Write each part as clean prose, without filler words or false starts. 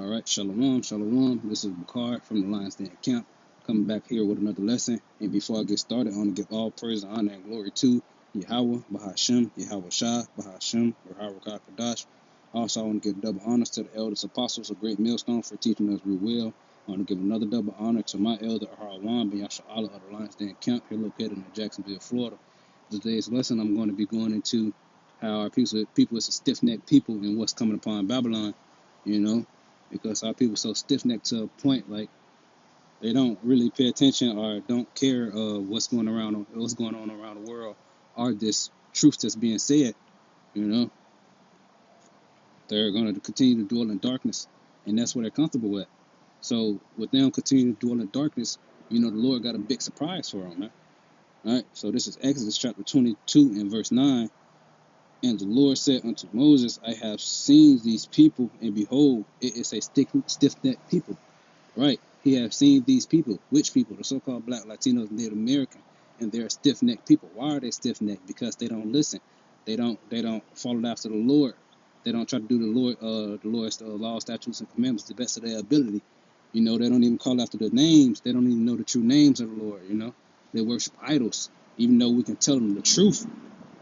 All right, shalom, shalom. This is Bakar from the Lions Den Camp, coming back here with another lesson. And before I get started, I want to give all praise, honor, and glory to Yahweh, Bahashem, Yahweh Shah, Bahashem, Yahweh Kadash. Also, I want to give double honors to the elders, apostles of Great Millstone for teaching us real well. I want to give another double honor to my elder, Aharawan Ben Yasha Allah of the Lions Den Camp, here located in Jacksonville, Florida. Today's lesson, I'm going to be going into how our people is a stiff-necked people and what's coming upon Babylon, you know, because our people so stiff-necked to a point like they don't really pay attention or don't care what's going on around the world or this truth that's being said. You know, they're going to continue to dwell in darkness, and that's what they're comfortable with. So with them continuing to dwell in darkness, you know, the Lord got a big surprise for them, man. All right, so this is Exodus chapter 22 and verse 9. And the Lord said unto Moses, I have seen these people, and behold, it is a stiff-necked people. Right? He have seen these people. Which people? The so-called Black, Latinos, Native American, and they're stiff-necked people. Why are they stiff-necked? Because they don't listen. They don't follow after the Lord. They don't try to do the Lord's law, statutes, and commandments to the best of their ability. You know, they don't even call after the names. They don't even know the true names of the Lord. You know, they worship idols, even though we can tell them the truth.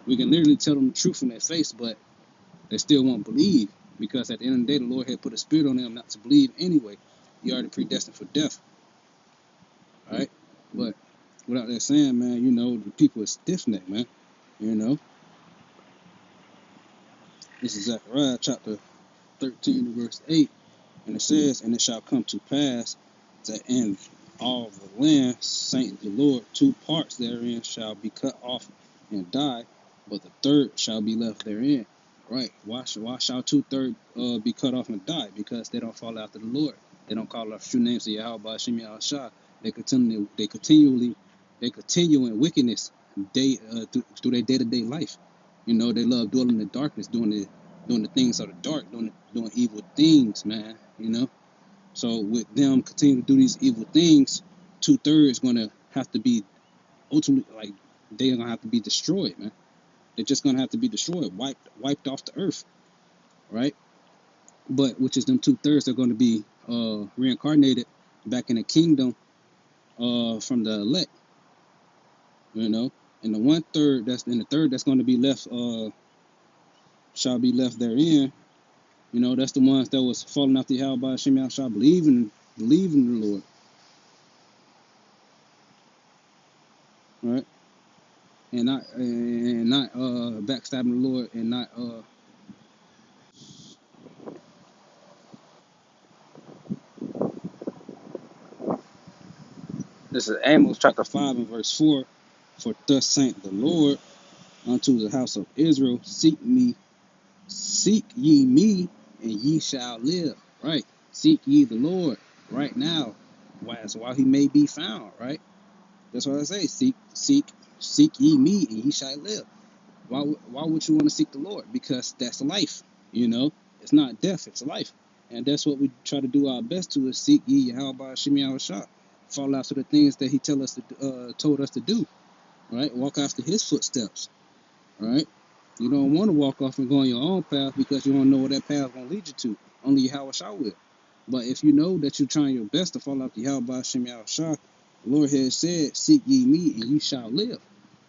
We can literally tell them the truth in their face, but they still won't believe, because at the end of the day, the Lord had put a spirit on them not to believe anyway. He already predestined for death. All right? But without that saying, man, you know, the people is stiff-necked, man. You know? This is Zechariah chapter 13, verse 8. And it says, and it shall come to pass that in all the land, saint the Lord, 2 parts therein shall be cut off and die, but the third shall be left therein. Right? Why shall 2/3 be cut off and die? Because they don't follow after the Lord. They don't call out true names of Yahweh, Hashem, Yahweh Shah. They continue in wickedness through their day-to-day life. You know, they love dwelling in the darkness, doing the things of the dark, doing evil things, man. You know. So with them continuing to do these evil things, 2/3 gonna have to be ultimately, like, they're gonna have to be destroyed, man. They're just gonna have to be destroyed, wiped off the earth, right? But which is them 2/3 they're gonna be reincarnated back in the kingdom from the elect, you know. And the 1/3 the third that's gonna be left shall be left therein. You know, that's the ones that was falling after Yahweh Hashem Yahshua, believing the Lord, right? And not backstabbing the Lord, and not this is Amos chapter 5 and verse 4. For thus saith the Lord unto the house of Israel, seek ye me, and ye shall live. Right? Seek ye the Lord right now, while he may be found. Right? That's what I say. Seek ye me, and ye shall live. Why would you want to seek the Lord? Because that's life. You know, it's not death, it's life. And that's what we try to do our best to, is seek ye Yahweh Shemi Yahweh, follow after the things that he told us to do. Right? Walk after his footsteps. Right? You don't want to walk off and go on your own path because you don't know where that path is going to lead you to. Only Yahweh Shah will. But if you know that you're trying your best to follow after Yahweh Shemi Yahweh, the Lord has said, seek ye me, and ye shall live.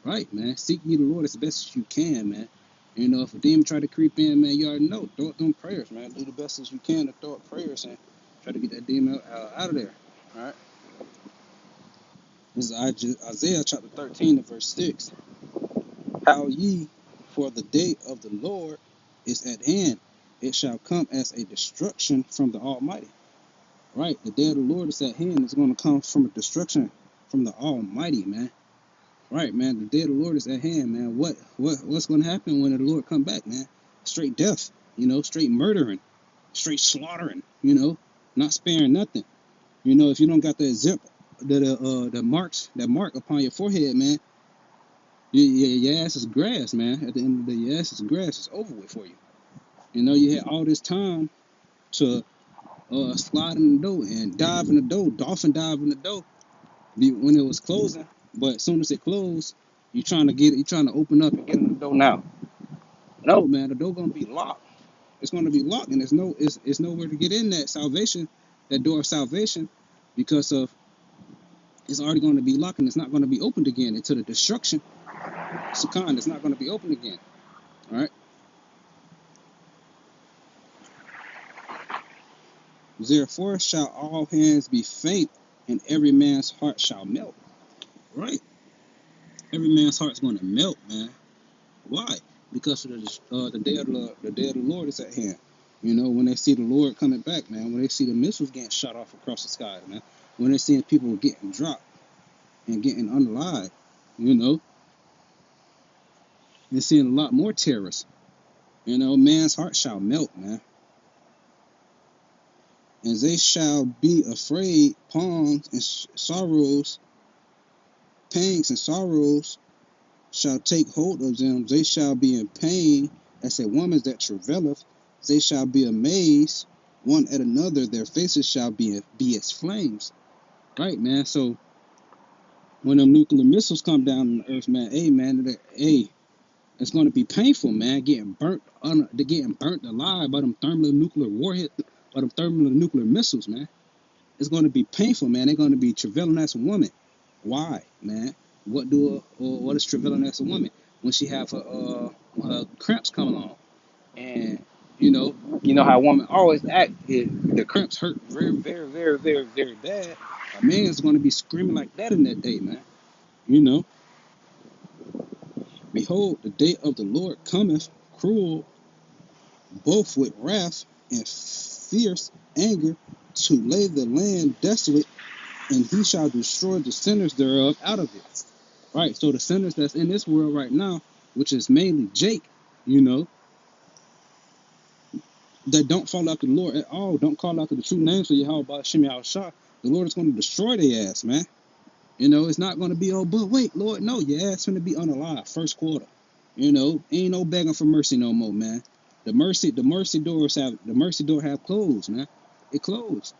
Right, man. Seek ye the Lord as best as you can, man. You know, if a demon try to creep in, man, you already know. Throw up them prayers, man. Do the best as you can to throw up prayers and try to get that demon out of there. All right. This is Isaiah chapter 13 and verse 6. How ye, for the day of the Lord is at hand. It shall come as a destruction from the Almighty. Right. The day of the Lord is at hand. It's going to come from a destruction from the Almighty, man. Right, man. The day of the Lord is at hand, man. What's going to happen when the Lord come back, man? Straight death, you know, straight murdering, straight slaughtering, you know, not sparing nothing. You know, if you don't got the mark upon your forehead, man, your ass is grass, man. At the end of the day, your ass is grass. It's over with for you. You know, you had all this time to slide in the door and dive in the door, dolphin dive in the door when it was closing. But as soon as it closed, you're trying to open up and get in the door now. No, man, the door gonna be locked. It's going to be locked, and it's nowhere to get in that salvation, that door of salvation, because of it's already going to be locked, and it's not going to be opened again until the destruction. Sakan, it's not going to be opened again. All right. Therefore shall all hands be faint, and every man's heart shall melt. Right? Every man's heart's going to melt, man. Why? Because of the day of the Lord is at hand. You know, when they see the Lord coming back, man. When they see the missiles getting shot off across the sky, man. When they see people getting dropped and getting unalived, you know, and seeing a lot more terrorists. You know, man's heart shall melt, man. And they shall be afraid, pangs and sorrows, pangs and sorrows shall take hold of them. They shall be in pain as a woman that travaileth. They shall be amazed one at another. Their faces shall be as flames. Right, man. So when them nuclear missiles come down on the earth, man, it's going to be painful, man. They're getting burnt alive by them thermonuclear warheads, by them thermonuclear missiles, man. It's going to be painful, man. They're going to be travailing as a woman. Why, man? What is travailing as a woman when she have her cramps coming on, and you know how women always act. The cramps hurt very, very, very, very, very bad. A man is going to be screaming like that in that day, man. You know, behold, the day of the Lord cometh, cruel, both with wrath and fierce anger, to lay the land desolate, and he shall destroy the sinners thereof out of it. Right, so the sinners that's in this world right now, which is mainly Jake, you know, that don't fall after the Lord at all, don't call out to the true names of Yahweh Shemi Al Shah, the Lord is going to destroy their ass, man. You know, it's not going to be, oh, but wait, Lord, no, your ass going to be unalive first quarter. You know, ain't no begging for mercy no more, man. The mercy door have closed, man. It closed,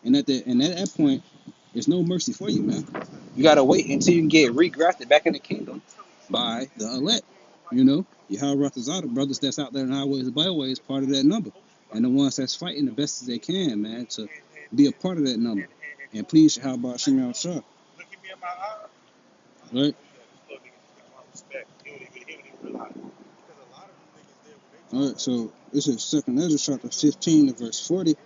and at that point, there's no mercy for you, man. You gotta wait until you can get regrafted back in the kingdom by the elect. You know, Yahweh Ratazada, brothers that's out there in highways and byways, part of that number. And the ones that's fighting the best as they can, man, to be a part of that number. And please, how about Shemi Shah? Right? Alright, so this is 2nd Ezra chapter 15 and verse 40.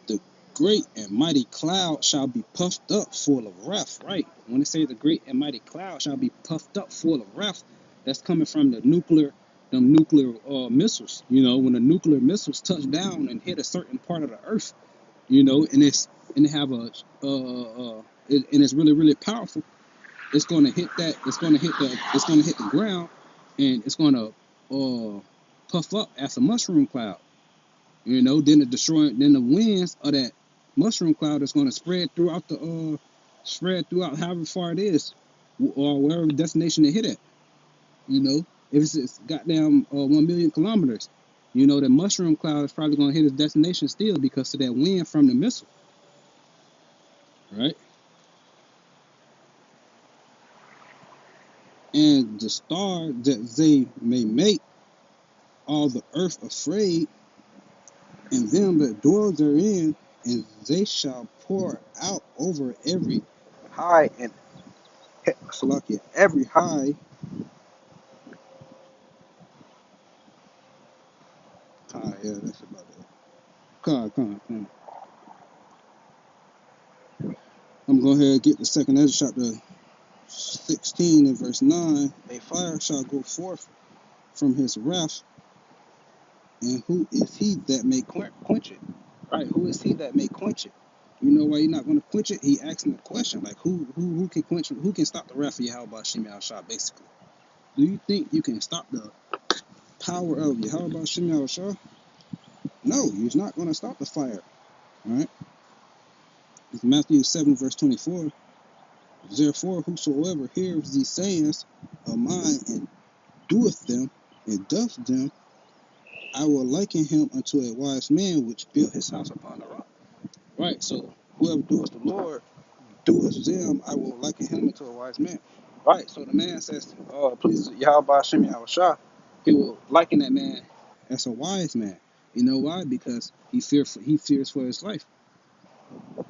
The great and mighty cloud shall be puffed up full of wrath, right? When they say the great and mighty cloud shall be puffed up full of wrath, that's coming from them nuclear missiles. You know, when the nuclear missiles touch down and hit a certain part of the earth, you know, and they have and it's really, really powerful. It's going to hit that. It's going to hit the ground, and it's going to puff up as a mushroom cloud. You know, then the winds of that mushroom cloud is going to spread throughout however far it is, or wherever destination they hit at. You know, if it's goddamn 1 million kilometers, you know, the mushroom cloud is probably going to hit its destination still because of that wind from the missile, right? And the star that they may make all the earth afraid, and them that dwell therein, and they shall pour out over every high and every high. Yeah, that's about it. Come. I'm going to go ahead and get the 2nd Ezra chapter 16 and verse 9. A fire shall go forth from his wrath, and who is he that may quench it? Right? Who is he that may quench it? You know why you're not going to quench it? He asking the question, like, who can quench it? Who can stop the wrath of Yahweh Shemi Al Shah, basically? Do you think you can stop the power of Yahweh Shemi Al Shah? No, you're not going to stop the fire. All right? It's Matthew 7, verse 24. Therefore, whosoever hears these sayings of mine and doeth them and doth them, I will liken him unto a wise man which built his house upon the rock. Right, so whoever doeth the Lord, doeth them, I will liken him unto a wise man. Right, so the man says, please Yahweh Shemi Shah, he will liken that man That's a wise man. You know why? Because he fears for his life.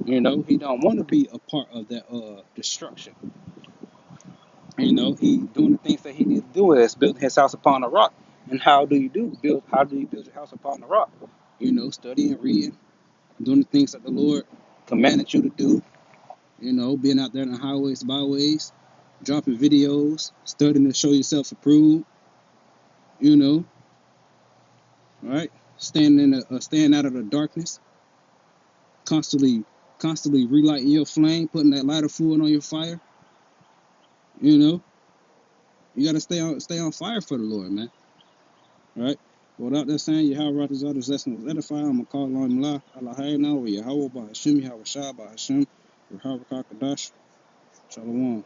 You know, he don't want to be a part of that destruction. You know, he doing the things that he needs to do is building his house upon a rock. And how do you build? How do you build your house upon the rock? You know, studying, reading, doing the things that the Lord commanded you to do. You know, being out there in the highways, byways, dropping videos, studying to show yourself approved. You know, right? Staying out of the darkness, constantly, constantly relighting your flame, putting that lighter fluid on your fire. You know, you gotta stay on fire for the Lord, man. Right? Without that saying, Yahweh Ratazah, this lesson was edified. I'm gonna call on Allah, Allah Hayna, or Yahweh by Hashem, Yahweh Shah by Hashem, Yahweh Kakadash, Shalom.